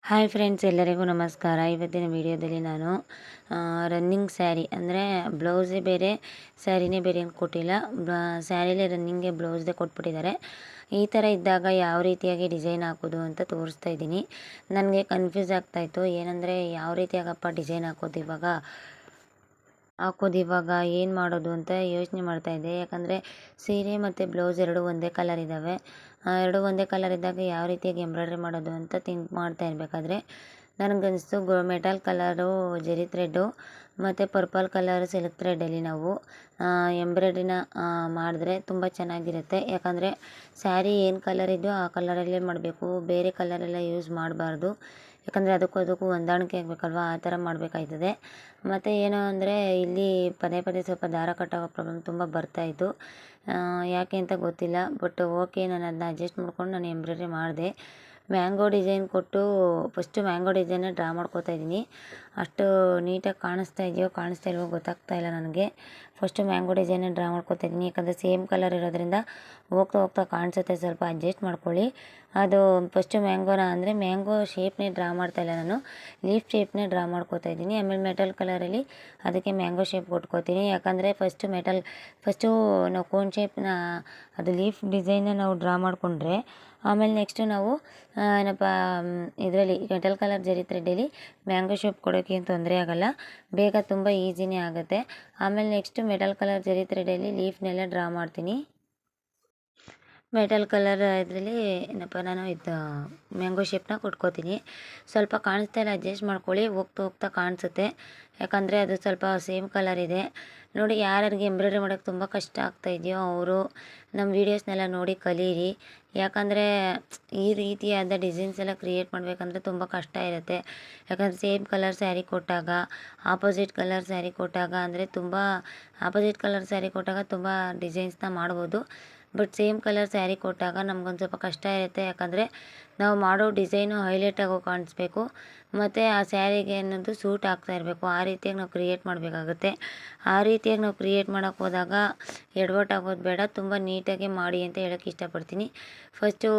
Hi friends, ಎಲ್ಲರಿಗೂ ನಮಸ್ಕಾರ. ಇವತ್ತಿನ ವಿಡಿಯೋದಲ್ಲಿ ನಾನು ರನ್ನಿಂಗ್ ಸ್ಯಾರಿ ಅಂದರೆ ಬ್ಲೌಸೇ ಬೇರೆ ಸ್ಯಾರಿನೇ ಬೇರೆ ಅಂತ ಕೊಟ್ಟಿಲ್ಲ. ಸ್ಯಾರಿಲೇ ರನ್ನಿಂಗ್ಗೆ ಬ್ಲೌಸ್ದೇ ಕೊಟ್ಬಿಟ್ಟಿದ್ದಾರೆ. ಈ ಥರ ಇದ್ದಾಗ ಯಾವ ರೀತಿಯಾಗಿ ಡಿಸೈನ್ ಹಾಕೋದು ಅಂತ ತೋರಿಸ್ತಾ ಇದ್ದೀನಿ. ನನಗೆ ಕನ್ಫ್ಯೂಸ್ ಆಗ್ತಾಯಿತ್ತು, ಏನಂದರೆ ಯಾವ ರೀತಿಯಾಗಪ್ಪ ಡಿಸೈನ್ ಹಾಕೋದು ಇವಾಗ ಏನು ಮಾಡೋದು ಅಂತ ಯೋಚನೆ ಮಾಡ್ತಾಯಿದ್ದೆ. ಯಾಕಂದರೆ ಸೀರೆ ಮತ್ತು ಬ್ಲೌಸ್ ಎರಡೂ ಒಂದೇ ಕಲರ್ ಇದ್ದಾವೆ. ಎರಡೂ ಒಂದೇ ಕಲರ್ ಇದ್ದಾಗ ಯಾವ ರೀತಿಯಾಗಿ ಎಂಬ್ರಾಯ್ಡ್ರಿ ಮಾಡೋದು ಅಂತ ಥಿಂಕ್ ಮಾಡ್ತಾ ಇರಬೇಕಾದ್ರೆ ನನಗನ್ನಿಸ್ತು ಮೆಟಲ್ ಕಲರು ಜೆರಿ ಥ್ರೆಡ್ಡು ಮತ್ತು ಪರ್ಪಲ್ ಕಲರ್ ಸಿಲ್ಕ್ ಥ್ರೆಡ್ಡಲ್ಲಿ ನಾವು ಎಂಬ್ರಾಯ್ಡ್ರಿನ ಮಾಡಿದ್ರೆ ತುಂಬ ಚೆನ್ನಾಗಿರುತ್ತೆ. ಯಾಕಂದರೆ ಸ್ಯಾರಿ ಏನು ಕಲರ್ ಇದೆಯೋ ಆ ಕಲರಲ್ಲೇ ಮಾಡಬೇಕು, ಬೇರೆ ಕಲರೆಲ್ಲ ಯೂಸ್ ಮಾಡಬಾರ್ದು. ಯಾಕಂದರೆ ಅದಕ್ಕೂ ಹೊಂದಾಣಿಕೆ ಆಗಬೇಕಲ್ವ, ಆ ಥರ ಮಾಡಬೇಕಾಯ್ತದೆ. ಮತ್ತು ಏನು ಅಂದರೆ ಇಲ್ಲಿ ಪದೇ ಪದೇ ಸ್ವಲ್ಪ ದಾರ ಕಟ್ಟಾಗೋ ಪ್ರಾಬ್ಲಮ್ ತುಂಬ ಬರ್ತಾಯಿತ್ತು. ಯಾಕೆ ಅಂತ ಗೊತ್ತಿಲ್ಲ. ಬಟ್ ಓಕೆ, ನಾನು ಅದನ್ನ ಅಡ್ಜಸ್ಟ್ ಮಾಡ್ಕೊಂಡು ನಾನು ಎಂಬ್ರಾಯ್ಡ್ರಿ ಮಾಡಿದೆ. ಮ್ಯಾಂಗೋ ಡಿಸೈನ್ ಕೊಟ್ಟು ಫಸ್ಟು ಮ್ಯಾಂಗೋ ಡಿಸೈನ್ನ ಡ್ರಾ ಮಾಡ್ಕೋತಾ ಇದ್ದೀನಿ. ಅಷ್ಟು ನೀಟಾಗಿ ಕಾಣಿಸ್ತಾ ಇಲ್ವೋ ಗೊತ್ತಾಗ್ತಾ ಇಲ್ಲ ನನಗೆ. ಫಸ್ಟು ಮ್ಯಾಂಗೋ ಡಿಸೈನ್ನ ಡ್ರಾ ಮಾಡ್ಕೋತಾ ಇದ್ದೀನಿ. ಯಾಕಂದರೆ ಸೇಮ್ ಕಲರ್ ಇರೋದ್ರಿಂದ ಹೋಗ್ತಾ ಕಾಣಿಸುತ್ತೆ, ಸ್ವಲ್ಪ ಅಡ್ಜಸ್ಟ್ ಮಾಡ್ಕೊಳ್ಳಿ. ಅದು ಫಸ್ಟು ಮ್ಯಾಂಗೋನ ಅಂದರೆ ಮ್ಯಾಂಗೋ ಶೇಪ್ನೇ ಡ್ರಾ ಮಾಡ್ತಾಯಿಲ್ಲ, ನಾನು ಲೀಫ್ ಶೇಪ್ನೇ ಡ್ರಾ ಮಾಡ್ಕೋತಾ ಇದ್ದೀನಿ. ಆಮೇಲೆ ಮೆಟಲ್ ಕಲರಲ್ಲಿ ಅದಕ್ಕೆ ಮ್ಯಾಂಗೋ ಶೇಪ್ ಕೊಟ್ಕೋತೀನಿ. ಯಾಕಂದರೆ ಫಸ್ಟು ನಾವು ಕೋನ್ ಶೇಪ್ನ ಅದು ಲೀಫ್ ಡಿಸೈನ್ನ ನಾವು ಡ್ರಾ ಮಾಡಿಕೊಂಡ್ರೆ ಆಮೇಲೆ ನೆಕ್ಸ್ಟು ನಾವು ಏನಪ್ಪ ಇದರಲ್ಲಿ ಮೆಟಲ್ ಕಲರ್ ಜರಿ ಥ್ರೆಡ್ಡಲ್ಲಿ ಮ್ಯಾಂಗೋ ಶೇಪ್ ಕೊಡೋಕ್ಕೆ ಏನು ತೊಂದರೆ ಆಗೋಲ್ಲ, ಬೇಗ ತುಂಬ ಈಸಿನೇ ಆಗುತ್ತೆ. ಆಮೇಲೆ ನೆಕ್ಸ್ಟು ಮೆಟಲ್ ಕಲರ್ ಜರಿ ಥ್ರೆಡ್ಡಲ್ಲಿ ಲೀಫ್ನೆಲ್ಲ ಡ್ರಾ ಮಾಡ್ತೀನಿ. ಮೆಟಲ್ ಕಲರ್ ಇದರಲ್ಲಿ ಏನಪ್ಪ ನಾನು ಮ್ಯಾಂಗೋ ಶೇಪ್ನ ಕೊಟ್ಕೋತೀನಿ. ಸ್ವಲ್ಪ ಕಾಣಿಸ್ತಾ ಇಲ್ಲ, ಅಡ್ಜಸ್ಟ್ ಮಾಡ್ಕೊಳ್ಳಿ. ಹೋಗ್ತಾ ಕಾಣಿಸುತ್ತೆ, ಯಾಕಂದರೆ ಅದು ಸ್ವಲ್ಪ ಸೇಮ್ ಕಲರ್ ಇದೆ. ನೋಡಿ, ಯಾರ್ಯಾರಿಗೆ ಎಂಬ್ರಾಯ್ಡ್ರಿ ಮಾಡೋಕ್ಕೆ ತುಂಬ ಕಷ್ಟ ಆಗ್ತಾಯಿದೆಯೋ ಅವರು ನಮ್ಮ ವೀಡಿಯೋಸ್ನೆಲ್ಲ ನೋಡಿ ಕಲೀರಿ. ಯಾಕಂದರೆ ಈ ರೀತಿಯಾದ ಡಿಸೈನ್ಸ್ ಎಲ್ಲ ಕ್ರಿಯೇಟ್ ಮಾಡಬೇಕಂದ್ರೆ ತುಂಬ ಕಷ್ಟ ಇರುತ್ತೆ. ಯಾಕಂದರೆ ಸೇಮ್ ಕಲರ್ ಸ್ಯಾರಿ ಕೊಟ್ಟಾಗ ಆಪೋಸಿಟ್ ಕಲರ್ ಸ್ಯಾರಿ ಕೊಟ್ಟಾಗ ಅಂದರೆ ಆಪೋಸಿಟ್ ಕಲರ್ ಸ್ಯಾರಿ ಕೊಟ್ಟಾಗ ತುಂಬ ಡಿಸೈನ್ಸ್ನ ಮಾಡ್ಬೋದು. ಬಟ್ ಸೇಮ್ ಕಲರ್ ಸ್ಯಾರಿ ಕೊಟ್ಟಾಗ ನಮ್ಗೊಂದು ಸ್ವಲ್ಪ ಕಷ್ಟ ಇರುತ್ತೆ. ಯಾಕಂದರೆ ನಾವು ಮಾಡೋ ಡಿಸೈನು ಹೈಲೈಟಾಗೋ ಕಾಣಿಸ್ಬೇಕು ಮತ್ತು ಆ ಸ್ಯಾರಿಗೆ ಅನ್ನೋದು ಸೂಟ್ ಆಗ್ತಾ ಇರಬೇಕು. ಆ ರೀತಿಯಾಗಿ ನಾವು ಕ್ರಿಯೇಟ್ ಮಾಡಬೇಕಾಗುತ್ತೆ. ಆ ರೀತಿಯಾಗಿ ನಾವು ಕ್ರಿಯೇಟ್ ಮಾಡೋಕ್ಕೆ ಹೋದಾಗ ಎಡವಟ್ಟಾಗೋದು ಬೇಡ, ತುಂಬ ನೀಟಾಗಿ ಮಾಡಿ ಅಂತ ಹೇಳೋಕ್ಕೆ ಇಷ್ಟಪಡ್ತೀನಿ. ಫಸ್ಟು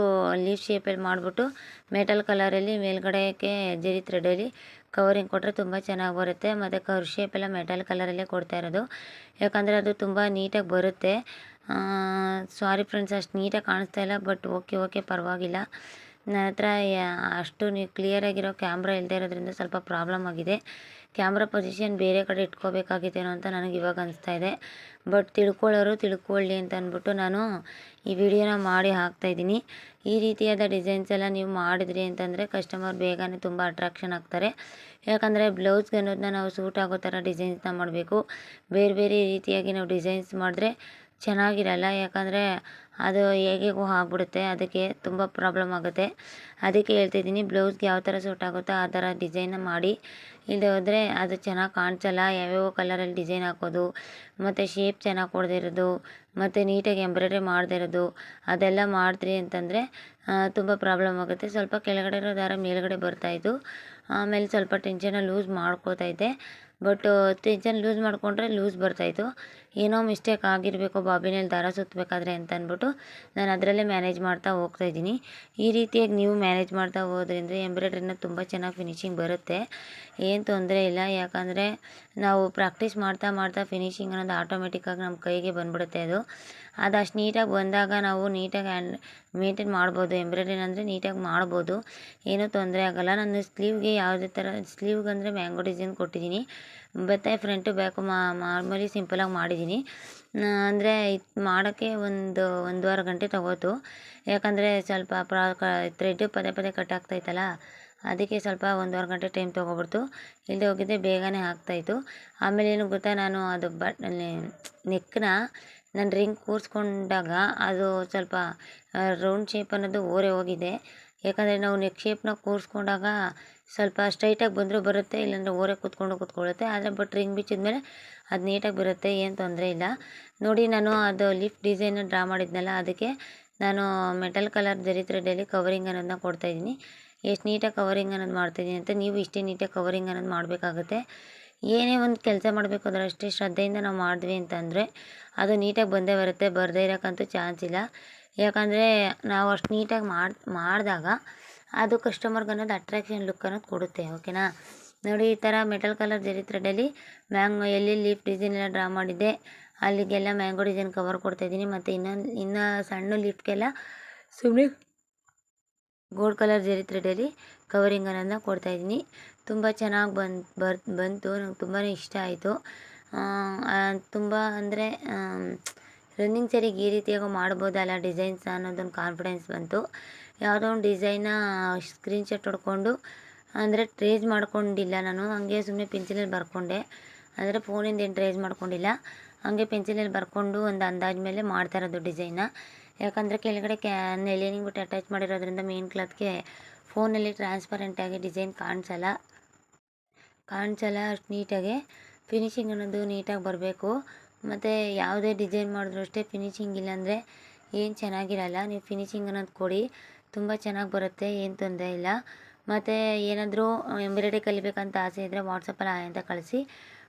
ಲೀಫ್ ಶೇಪಲ್ಲಿ ಮಾಡಿಬಿಟ್ಟು ಮೆಟಲ್ ಕಲರಲ್ಲಿ ಮೇಲ್ಗಡೆಗೆ ಜರಿ ಥ್ರೆಡ್ಡಲ್ಲಿ ಕವರಿಂಗ್ ಕೊಟ್ಟರೆ ತುಂಬ ಚೆನ್ನಾಗಿ ಬರುತ್ತೆ. ಮತ್ತು ಕರ್ವ್ ಶೇಪೆಲ್ಲ ಮೆಟಲ್ ಕಲರಲ್ಲೇ ಕೊಡ್ತಾ ಇರೋದು, ಯಾಕಂದರೆ ಅದು ತುಂಬ ನೀಟಾಗಿ ಬರುತ್ತೆ. ಸಾರಿ ಫ್ರೆಂಡ್ಸ್, ಅಷ್ಟು ನೀಟಾಗಿ ಕಾಣಿಸ್ತಾ ಇಲ್ಲ, ಬಟ್ ಓಕೆ ಪರವಾಗಿಲ್ಲ. ನನ್ನ ಹತ್ರ ಅಷ್ಟು ಕ್ಲಿಯರಾಗಿರೋ ಕ್ಯಾಮ್ರಾ ಇಲ್ಲದೆ ಇರೋದ್ರಿಂದ ಸ್ವಲ್ಪ ಪ್ರಾಬ್ಲಮ್ ಆಗಿದೆ. ಕ್ಯಾಮ್ರಾ ಪೊಸಿಷನ್ ಬೇರೆ ಕಡೆ ಇಟ್ಕೋಬೇಕಾಗಿತ್ತೇನೋ ಅಂತ ನನಗೆ ಇವಾಗ ಅನಿಸ್ತಾ ಇದೆ. ಬಟ್ ತಿಳ್ಕೊಳ್ಳೋರು ತಿಳ್ಕೊಳ್ಳಿ ಅಂತ ಅಂದ್ಬಿಟ್ಟು ನಾನು ಈ ವಿಡಿಯೋನ ಮಾಡಿ ಹಾಕ್ತಾಯಿದ್ದೀನಿ. ಈ ರೀತಿಯಾದ ಡಿಸೈನ್ಸ್ ಎಲ್ಲ ನೀವು ಮಾಡಿದ್ರಿ ಅಂತಂದರೆ ಕಸ್ಟಮರ್ ಬೇಗನೆ ತುಂಬ ಅಟ್ರಾಕ್ಷನ್ ಆಗ್ತಾರೆ. ಯಾಕಂದರೆ ಬ್ಲೌಸ್ಗೆ ಅನ್ನೋದನ್ನ ನಾವು ಸೂಟ್ ಆಗೋ ಥರ ಡಿಸೈನ್ಸ್ನ ಮಾಡಬೇಕು. ಬೇರೆ ರೀತಿಯಾಗಿ ನಾವು ಡಿಸೈನ್ಸ್ ಮಾಡಿದ್ರೆ ಚೆನ್ನಾಗಿರಲ್ಲ. ಯಾಕಂದರೆ ಅದು ಹೇಗೋ ಆಗ್ಬಿಡುತ್ತೆ, ಅದಕ್ಕೆ ತುಂಬ ಪ್ರಾಬ್ಲಮ್ ಆಗುತ್ತೆ. ಅದಕ್ಕೆ ಹೇಳ್ತಿದ್ದೀನಿ, ಬ್ಲೌಸ್ಗೆ ಯಾವ ಥರ ಸೂಟ್ ಆಗುತ್ತೋ ಆ ಥರ ಡಿಸೈನ್ನ ಮಾಡಿ. ಇಲ್ಲದೆ ಹೋದರೆ ಅದು ಚೆನ್ನಾಗಿ ಕಾಣಿಸಲ್ಲ. ಯಾವ್ಯಾವ ಕಲರಲ್ಲಿ ಡಿಸೈನ್ ಹಾಕೋದು ಮತ್ತು ಶೇಪ್ ಚೆನ್ನಾಗಿ ಕೊಡದೇ ಇರೋದು ಮತ್ತು ನೀಟಾಗಿ ಎಂಬ್ರಾಯ್ಡ್ರಿ ಮಾಡದೇ ಇರೋದು ಅದೆಲ್ಲ ಮಾಡಿದ್ರಿ ಅಂತಂದರೆ ತುಂಬ ಪ್ರಾಬ್ಲಮ್ ಆಗುತ್ತೆ. ಸ್ವಲ್ಪ ಕೆಳಗಡೆ ಇರೋ ದಾರ ಮೇಲ್ಗಡೆ ಬರ್ತಾಯಿತ್ತು. ಆಮೇಲೆ ಸ್ವಲ್ಪ ಟೆನ್ಷನ್ನ ಲೂಸ್ ಮಾಡ್ಕೋತಾ ಇದ್ದೆ. ಬಟ್ ಟೆನ್ಷನ್ ಲೂಸ್ ಮಾಡಿಕೊಂಡ್ರೆ ಲೂಸ್ ಬರ್ತಾಯಿತ್ತು. ಏನೋ ಮಿಸ್ಟೇಕ್ ಆಗಿರಬೇಕು ಬಾಬಿನಲ್ಲಿ ದಾರ ಸುತ್ತಬೇಕಾದ್ರೆ ಅಂತ ಅಂದ್ಬಿಟ್ಟು ನಾನು ಅದರಲ್ಲೇ ಮ್ಯಾನೇಜ್ ಮಾಡ್ತಾ ಹೋಗ್ತಾಯಿದ್ದೀನಿ. ಈ ರೀತಿಯಾಗಿ ನೀವು ಮ್ಯಾನೇಜ್ ಮಾಡ್ತಾ ಹೋದ್ರಿಂದ ಎಂಬ್ರಾಯ್ಡ್ರಿನ ತುಂಬ ಚೆನ್ನಾಗಿ ಫಿನಿಶಿಂಗ್ ಬರುತ್ತೆ, ಏನು ತೊಂದರೆ ಇಲ್ಲ. ಯಾಕಂದರೆ ನಾವು ಪ್ರಾಕ್ಟೀಸ್ ಮಾಡ್ತಾ ಫಿನಿಶಿಂಗ್ ಅನ್ನೋದು ಆಟೋಮೆಟಿಕ್ಕಾಗಿ ನಮ್ಮ ಕೈಗೆ ಬಂದ್ಬಿಡುತ್ತೆ. ಅದು ಅಷ್ಟು ನೀಟಾಗಿ ಬಂದಾಗ ನಾವು ನೀಟಾಗಿ ಮೇಂಟೈನ್ ಮಾಡ್ಬೋದು. ಎಂಬ್ರಾಯ್ಡ್ರಿನ ಅಂದರೆ ನೀಟಾಗಿ ಮಾಡ್ಬೋದು, ಏನೂ ತೊಂದರೆ ಆಗೋಲ್ಲ. ನಾನು ಸ್ಲೀವ್ಗೆ ಯಾವುದೇ ಥರ ಸ್ಲೀವ್ಗೆ ಮ್ಯಾಂಗೋ ಡಿಸೈನ್ ಕೊಟ್ಟಿದ್ದೀನಿ. ಮತ್ತು ಫ್ರಂಟು ಬ್ಯಾಕು ಮಾಮೂಲಿ ಸಿಂಪಲಾಗಿ ಮಾಡಿದ್ದೀನಿ. ಅಂದರೆ ಇದು ಮಾಡೋಕ್ಕೆ ಒಂದೂವರೆ ಗಂಟೆ ತಗೋತು. ಯಾಕಂದರೆ ಸ್ವಲ್ಪ ಥ್ರೆಡ್ಡು ಪದೇ ಕಟ್ ಆಗ್ತಾಯಿತ್ತಲ್ಲ, ಅದಕ್ಕೆ ಸ್ವಲ್ಪ ಒಂದೂವರೆ ಗಂಟೆ ಟೈಮ್ ತೊಗೊಬಿಡ್ತು. ಇಲ್ಲದೆ ಹೋಗಿದ್ದೆ ಬೇಗನೆ ಆಗ್ತಾಯಿತ್ತು. ಆಮೇಲೆ ಏನು ಗೊತ್ತಾ, ನಾನು ಅದು ನೆಕ್ನ ನಾನು ರಿಂಗ್ ಕೂರಿಸ್ಕೊಂಡಾಗ ಅದು ಸ್ವಲ್ಪ ರೌಂಡ್ ಶೇಪ್ ಅನ್ನೋದು ಓರೆ ಹೋಗಿದೆ. ಯಾಕಂದರೆ ನಾವು ನೆಕ್ ಶೇಪ್ನ ಕೂರಿಸ್ಕೊಂಡಾಗ ಸ್ವಲ್ಪ ಸ್ಟ್ರೈಟಾಗಿ ಬಂದರೂ ಬರುತ್ತೆ, ಇಲ್ಲಾಂದರೆ ಓರೆ ಕೂತ್ಕೊಳ್ಳುತ್ತೆ. ಆದರೆ ಬಟ್ ರಿಂಗ್ ಬಿಚ್ಚಿದ್ಮೇಲೆ ಅದು ನೀಟಾಗಿ ಬರುತ್ತೆ, ಏನು ತೊಂದರೆ ಇಲ್ಲ. ನೋಡಿ, ನಾನು ಅದು ಲೀಫ್ ಡಿಸೈನ ಡ್ರಾ ಮಾಡಿದ್ನಲ್ಲ, ಅದಕ್ಕೆ ನಾನು ಮೆಟಲ್ ಕಲರ್ ಜರಿ ಥ್ರೆಡ್ಡಲ್ಲಿ ಕವರಿಂಗ್ ಅನ್ನೋದನ್ನ ಕೊಡ್ತಾಯಿದ್ದೀನಿ. ಎಷ್ಟು ನೀಟಾಗಿ ಕವರಿಂಗ್ ಅನ್ನೋದು ಮಾಡ್ತಾಯಿದ್ದೀನಿ ಅಂತ ನೀವು ಇಷ್ಟೇ ನೀಟಾಗಿ ಕವರಿಂಗ್ ಅನ್ನೋದು ಮಾಡಬೇಕಾಗುತ್ತೆ. ಏನೇ ಒಂದು ಕೆಲಸ ಮಾಡಬೇಕು ಅಂದರೆ ಅಷ್ಟೇ ಶ್ರದ್ಧೆಯಿಂದ ನಾವು ಮಾಡಿದ್ವಿ ಅಂತಂದರೆ ಅದು ನೀಟಾಗಿ ಬಂದೇ ಬರುತ್ತೆ, ಬರದೇ ಇರೋಕ್ಕಂತೂ ಚಾನ್ಸ್ ಇಲ್ಲ. ಯಾಕಂದರೆ ನಾವು ಅಷ್ಟು ನೀಟಾಗಿ ಮಾಡಿದಾಗ ಅದು ಕಸ್ಟಮರ್ಗೆ ಅನ್ನೋದು ಅಟ್ರಾಕ್ಷನ್ ಲುಕ್ ಅನ್ನೋದು ಕೊಡುತ್ತೆ. ಓಕೆನಾ. ನೋಡಿ ಈ ಥರ ಮೆಟಲ್ ಕಲರ್ ಜರಿ ಥ್ರೆಡಲ್ಲಿ ಮ್ಯಾಂಗೋ ಎಲ್ಲಿ ಲೀಫ್ ಡಿಸೈನ್ ಎಲ್ಲ ಡ್ರಾ ಮಾಡಿದ್ದೆ ಅಲ್ಲಿಗೆಲ್ಲ ಮ್ಯಾಂಗೋ ಡಿಸೈನ್ ಕವರ್ ಕೊಡ್ತಾಯಿದ್ದೀನಿ. ಮತ್ತು ಇನ್ನು ಸಣ್ಣ ಲೀಫ್ಗೆಲ್ಲ ಸುಮ್ಮನೆ ಗೋಲ್ಡ್ ಕಲರ್ ಜರಿ ಥ್ರೆಡಲ್ಲಿ ಕವರಿಂಗ್ ಅನ್ನೋದನ್ನ ಕೊಡ್ತಾಯಿದ್ದೀನಿ. ತುಂಬ ಚೆನ್ನಾಗಿ ಬಂತು. ನಂಗೆ ತುಂಬಾ ಇಷ್ಟ ಆಯಿತು. ತುಂಬ ಅಂದರೆ ರನ್ನಿಂಗ್ ಸರಿಗೆ ಈ ರೀತಿಯಾಗಿ ಮಾಡ್ಬೋದಲ್ಲ ಡಿಸೈನ್ಸ್ ಅನ್ನೋದೊಂದು ಕಾನ್ಫಿಡೆನ್ಸ್ ಬಂತು. ಯಾವುದೋ ಒಂದು ಡಿಸೈನ್ನ ಸ್ಕ್ರೀನ್ಶಾಟ್ ಹೊಡ್ಕೊಂಡು ಅಂದರೆ ಟ್ರೇಸ್ ಮಾಡ್ಕೊಂಡಿಲ್ಲ ನಾನು, ಹಂಗೆ ಸುಮ್ಮನೆ ಪೆನ್ಸಿಲಲ್ಲಿ ಬರ್ಕೊಂಡೆ. ಅಂದರೆ ಫೋನಿಂದ ಏನು ಟ್ರೇಸ್ ಮಾಡ್ಕೊಂಡಿಲ್ಲ, ಹಂಗೆ ಪೆನ್ಸಿಲಲ್ಲಿ ಬರ್ಕೊಂಡು ಒಂದು ಅಂದಾಜು ಮೇಲೆ ಮಾಡ್ತಾ ಇರೋದು ಡಿಸೈನ್ನ. ಯಾಕಂದರೆ ಕೆಳಗಡೆ ಲೈನಿಂಗ್ ಬಿಟ್ಟು ಅಟ್ಯಾಚ್ ಮಾಡಿರೋದ್ರಿಂದ ಮೇನ್ ಕ್ಲಾತ್ಗೆ ಫೋನಲ್ಲಿ ಟ್ರಾನ್ಸ್ಪರೆಂಟಾಗಿ ಡಿಸೈನ್ ಕಾಣಿಸಲ್ಲ ಅಷ್ಟು ನೀಟಾಗಿ. ಫಿನಿಶಿಂಗ್ ಅನ್ನೋದು ನೀಟಾಗಿ ಬರಬೇಕು. ಮತ್ತು ಯಾವುದೇ ಡಿಸೈನ್ ಮಾಡಿದ್ರು ಅಷ್ಟೇ ಫಿನಿಶಿಂಗ್ ಇಲ್ಲಾಂದರೆ ಏನು ಚೆನ್ನಾಗಿರಲ್ಲ. ನೀವು ಫಿನಿಶಿಂಗ್ ಅನ್ನೋದು ಕೊಡಿ, ತುಂಬ ಚೆನ್ನಾಗಿ ಬರುತ್ತೆ, ಏನು ತೊಂದರೆ ಇಲ್ಲ. ಮತ್ತು ಏನಾದರೂ ಎಂಬ್ರಾಯ್ಡ್ರಿ ಕಲಿಬೇಕಂತ ಆಸೆ ಇದ್ದರೆ ವಾಟ್ಸಪ್ಪಲ್ಲಿ ಹಾಯ್ ಅಂತ ಕಳಿಸಿ.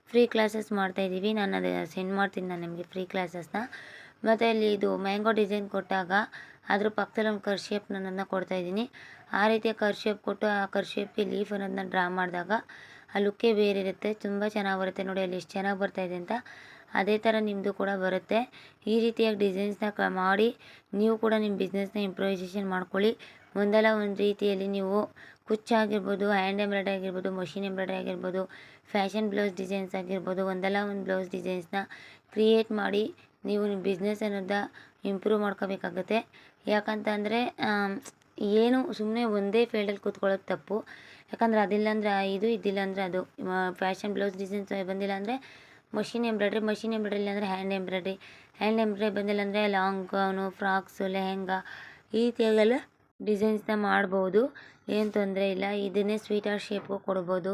ಫ್ರೀ ಕ್ಲಾಸಸ್ ಮಾಡ್ತಾಯಿದ್ದೀವಿ. ನಾನು ಅದು ಸೆಂಡ್ ಮಾಡ್ತೀನಿ ನಾನು ನಿಮಗೆ ಫ್ರೀ ಕ್ಲಾಸಸ್ನ. ಮತ್ತು ಅಲ್ಲಿ ಇದು ಮ್ಯಾಂಗೋ ಡಿಸೈನ್ ಕೊಟ್ಟಾಗ ಅದ್ರ ಪಕ್ಕದಲ್ಲಿ ಒಂದು ಕರ್ ಶೇಪ್ ಅನ್ನೋದನ್ನ ಕೊಡ್ತಾಯಿದ್ದೀನಿ. ಆ ರೀತಿಯ ಕರ್ ಶೇಪ್ ಕೊಟ್ಟು ಆ ಕರ್ ಶೇಪ್ಗೆ ಲೀಫ್ ಅನ್ನೋದನ್ನ ಡ್ರಾ ಮಾಡಿದಾಗ ಆ ಲುಕ್ಕೇ ಬೇರೆ ಇರುತ್ತೆ. ತುಂಬ ಚೆನ್ನಾಗಿ ಬರುತ್ತೆ. ನೋಡಿ ಅಲ್ಲಿ ಎಷ್ಟು ಚೆನ್ನಾಗಿ ಬರ್ತಾಯಿದೆ ಅಂತ. ಅದೇ ಥರ ನಿಮ್ಮದು ಕೂಡ ಬರುತ್ತೆ. ಈ ರೀತಿಯಾಗಿ ಡಿಸೈನ್ಸ್ನ ಮಾಡಿ ನೀವು ಕೂಡ ನಿಮ್ಮ ಬಿಸ್ನೆಸ್ನ ಇಂಪ್ರೂವೈಸೇಷನ್ ಮಾಡ್ಕೊಳ್ಳಿ. ಒಂದಲ್ಲ ಒಂದು ರೀತಿಯಲ್ಲಿ ನೀವು ಕುಚ್ಚಾಗಿರ್ಬೋದು, ಹ್ಯಾಂಡ್ ಎಂಬ್ರಾಯ್ಡ್ರಿ ಆಗಿರ್ಬೋದು, ಮಷಿನ್ ಎಂಬ್ರಾಯ್ಡ್ರಿ ಆಗಿರ್ಬೋದು, ಫ್ಯಾಷನ್ ಬ್ಲೌಸ್ ಡಿಸೈನ್ಸ್ ಆಗಿರ್ಬೋದು, ಒಂದಲ್ಲ ಒಂದು ಬ್ಲೌಸ್ ಡಿಸೈನ್ಸ್ನ ಕ್ರಿಯೇಟ್ ಮಾಡಿ ನೀವು ನಿಮ್ಮ ಬಿಸ್ನೆಸ್ ಅನ್ನೋದ ಇಂಪ್ರೂವ್ ಮಾಡ್ಕೋಬೇಕಾಗುತ್ತೆ. ಯಾಕಂತಂದರೆ ಏನು ಸುಮ್ಮನೆ ಒಂದೇ ಫೀಲ್ಡಲ್ಲಿ ಕೂತ್ಕೊಳ್ಳೋದು ತಪ್ಪು. ಯಾಕಂದರೆ ಅದಿಲ್ಲ ಅಂದರೆ ಇದು, ಇದಿಲ್ಲ ಅಂದರೆ ಅದು. ಫ್ಯಾಷನ್ ಬ್ಲೌಸ್ ಡಿಸೈನ್ಸ್ ಬಂದಿಲ್ಲ ಅಂದರೆ ಮಷಿನ್ ಎಂಬ್ರಾಯ್ಡ್ರಿ ಇಲ್ಲಾಂದರೆ ಹ್ಯಾಂಡ್ ಎಂಬ್ರಾಯ್ಡ್ರಿ ಬಂದಿಲ್ಲ ಅಂದರೆ ಲಾಂಗ್ ಗೌನು, ಫ್ರಾಕ್ಸು, ಲೆಹೆಂಗಾ ಈ ರೀತಿಯಾಗೆಲ್ಲ ಡಿಸೈನ್ಸ್ನ ಮಾಡ್ಬೋದು. ಏನು ತೊಂದರೆ ಇಲ್ಲ. ಇದನ್ನೇ ಸ್ವೀಟ್ ಹಾರ್ಟ್ ಶೇಪ್ಗೂ ಕೊಡ್ಬೋದು,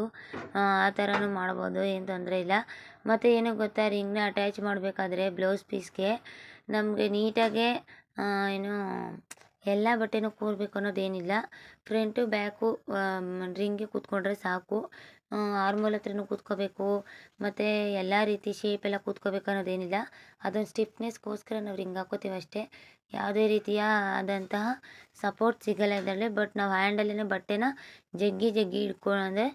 ಆ ಥರನೂ ಮಾಡ್ಬೋದು, ಏನು ತೊಂದರೆ ಇಲ್ಲ. ಮತ್ತು ಏನು ಗೊತ್ತಾ, ರಿಂಗ್ನ ಅಟ್ಯಾಚ್ ಮಾಡಬೇಕಾದ್ರೆ ಬ್ಲೌಸ್ ಪೀಸ್ಗೆ ನಮಗೆ ನೀಟಾಗೆ ಏನು ಎಲ್ಲ ಬಟ್ಟೆನೂ ಕೂರಬೇಕು ಅನ್ನೋದೇನಿಲ್ಲ. ಫ್ರಂಟು ಬ್ಯಾಕು ರಿಂಗ್ಗೆ ಕೂತ್ಕೊಂಡ್ರೆ ಸಾಕು. ಆರ್ಮೋಲ್ ಹತ್ರನೂ ಕೂತ್ಕೋಬೇಕು, ಮತ್ತು ಎಲ್ಲ ರೀತಿ ಶೇಪೆಲ್ಲ ಕೂತ್ಕೋಬೇಕು ಅನ್ನೋದೇನಿಲ್ಲ. ಅದೊಂದು ಸ್ಟಿಫ್ನೆಸ್ಗೋಸ್ಕರ ನಾವು ರಿಂಗ್ ಹಾಕೋತೀವಿ ಅಷ್ಟೇ. ಯಾವುದೇ ರೀತಿಯ ಆದಂತಹ ಸಪೋರ್ಟ್ ಸಿಗಲ್ಲ ಇದರಲ್ಲಿ. ಬಟ್ ನಾವು ಹ್ಯಾಂಡಲ್ಲೇ ಬಟ್ಟೆನ ಜಗ್ಗಿ ಅಂದರೆ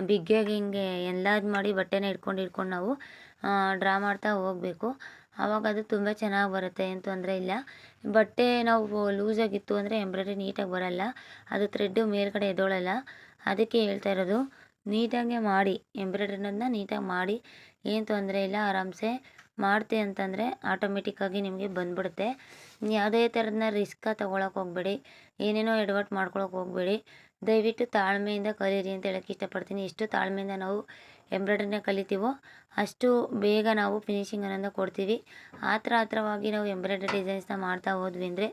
ಬಿಗ್ಗಿಯಾಗಿ ಹಿಂಗೆ ಎಲ್ಲ ಮಾಡಿ ಬಟ್ಟೆನ ಹಿಡ್ಕೊಂಡು ನಾವು ಡ್ರಾ ಮಾಡ್ತಾ ಹೋಗಬೇಕು. ಆವಾಗ ಅದು ತುಂಬ ಚೆನ್ನಾಗಿ ಬರುತ್ತೆ, ಏನು ತೊಂದರೆ ಇಲ್ಲ. ಬಟ್ಟೆ ನಾವು ಲೂಸಾಗಿತ್ತು ಅಂದರೆ ಎಂಬ್ರಾಯ್ಡ್ರಿ ನೀಟಾಗಿ ಬರಲ್ಲ, ಅದು ಥ್ರೆಡ್ಡು ಮೇಲ್ಗಡೆ ಎದ್ದೋಳಲ್ಲ. ಅದಕ್ಕೆ ಹೇಳ್ತಾ ಇರೋದು, ನೀಟಾಗೆ ಮಾಡಿ ಎಂಬ್ರಾಯ್ಡ್ರಿ ಅನ್ನೋದನ್ನ ನೀಟಾಗಿ ಮಾಡಿ, ಏನು ತೊಂದರೆ ಇಲ್ಲ. ಆರಾಮ್ಸೆ ಮಾಡ್ತೆ ಅಂತಂದರೆ ಆಟೋಮೆಟಿಕ್ಕಾಗಿ ನಿಮಗೆ ಬಂದ್ಬಿಡುತ್ತೆ. ಯಾವುದೇ ಥರದನ್ನ ರಿಸ್ಕ ತೊಗೊಳಕ್ಕೆ ಹೋಗಬೇಡಿ, ಏನೇನೋ ಎಡವಟ್ಟು ಮಾಡ್ಕೊಳಕ್ಕೆ ಹೋಗಬೇಡಿ. ದಯವಿಟ್ಟು ತಾಳ್ಮೆಯಿಂದ ಕಲೀರಿ ಅಂತ ಹೇಳೋಕ್ಕೆ ಇಷ್ಟಪಡ್ತೀನಿ. ಎಷ್ಟು ತಾಳ್ಮೆಯಿಂದ ನಾವು ಎಂಬ್ರಾಯ್ಡ್ರಿನ ಕಲಿತೀವೋ ಅಷ್ಟು ಬೇಗ ನಾವು ಫಿನಿಶಿಂಗ್ ಅನ್ನೋದನ್ನ ಕೊಡ್ತೀವಿ. ಆತ್ರವಾಗಿ ನಾವು ಎಂಬ್ರಾಯ್ಡ್ರಿ ಡಿಸೈನ್ಸ್ನ ಮಾಡ್ತಾ ಹೋದ್ವಿ ಅಂದರೆ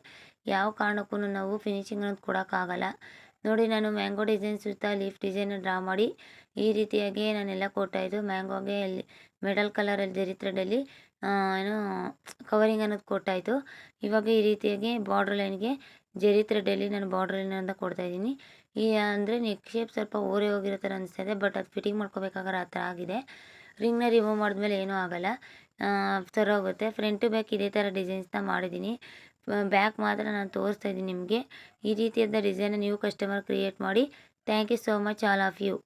ಯಾವ ಕಾರಣಕ್ಕೂ ನಾವು ಫಿನಿಶಿಂಗ್ ಅನ್ನೋದು ಕೊಡೋಕ್ಕಾಗಲ್ಲ. ನೋಡಿ, ನಾನು ಮ್ಯಾಂಗೋ ಡಿಸೈನ್ ಸುತ್ತ ಲೀಫ್ ಡಿಸೈನ ಡ್ರಾ ಮಾಡಿ ಈ ರೀತಿಯಾಗಿ ನಾನೆಲ್ಲ ಕೊಟ್ಟಾಯಿತು. ಮ್ಯಾಂಗೋಗೆ ಮೆಟಲ್ ಕಲರಲ್ಲಿ ಜರಿ ಥ್ರೆಡಲ್ಲಿ ಏನು ಕವರಿಂಗ್ ಅನ್ನೋದು ಕೊಟ್ಟಾಯಿತು. ಇವಾಗ ಈ ರೀತಿಯಾಗಿ ಬಾರ್ಡ್ರ್ ಲೈನ್ಗೆ ಜರಿ ಥ್ರೆಡಲ್ಲಿ ನಾನು ಬಾರ್ಡ್ರ್ ಲೈನ್ ಅಂತ ಕೊಡ್ತಾಯಿದ್ದೀನಿ. ಅಂದರೆ ನೆಕ್ ಶೇಪ್ ಸ್ವಲ್ಪ ಓರೆ ಹೋಗಿರೋ ಥರ ಅನಿಸ್ತಾಯಿದೆ, ಬಟ್ ಅದು ಫಿಟ್ಟಿಂಗ್ ಮಾಡ್ಕೋಬೇಕಾದ್ರೆ ಆ ಥರ ಆಗಿದೆ. ರಿಂಗ್ನ ರಿಮೂವ್ ಮಾಡಿದ್ಮೇಲೆ ಏನೂ ಆಗೋಲ್ಲ, ಸರೋಗುತ್ತೆ. ಫ್ರಂಟು ಬ್ಯಾಕ್ ಇದೇ ಥರ ಡಿಸೈನ್ಸ್ನ ಮಾಡಿದ್ದೀನಿ. ಬ್ಯಾಕ್ ಮಾತ್ರ ನಾನು ತೋರಿಸ್ತಾ ಇದ್ದೀನಿ ನಿಮಗೆ. ಈ ರೀತಿಯಾದ ಡಿಸೈನ್ನ ನೀವು ಕಸ್ಟಮರ್ ಕ್ರಿಯೇಟ್ ಮಾಡಿ. Thank you so much all of you.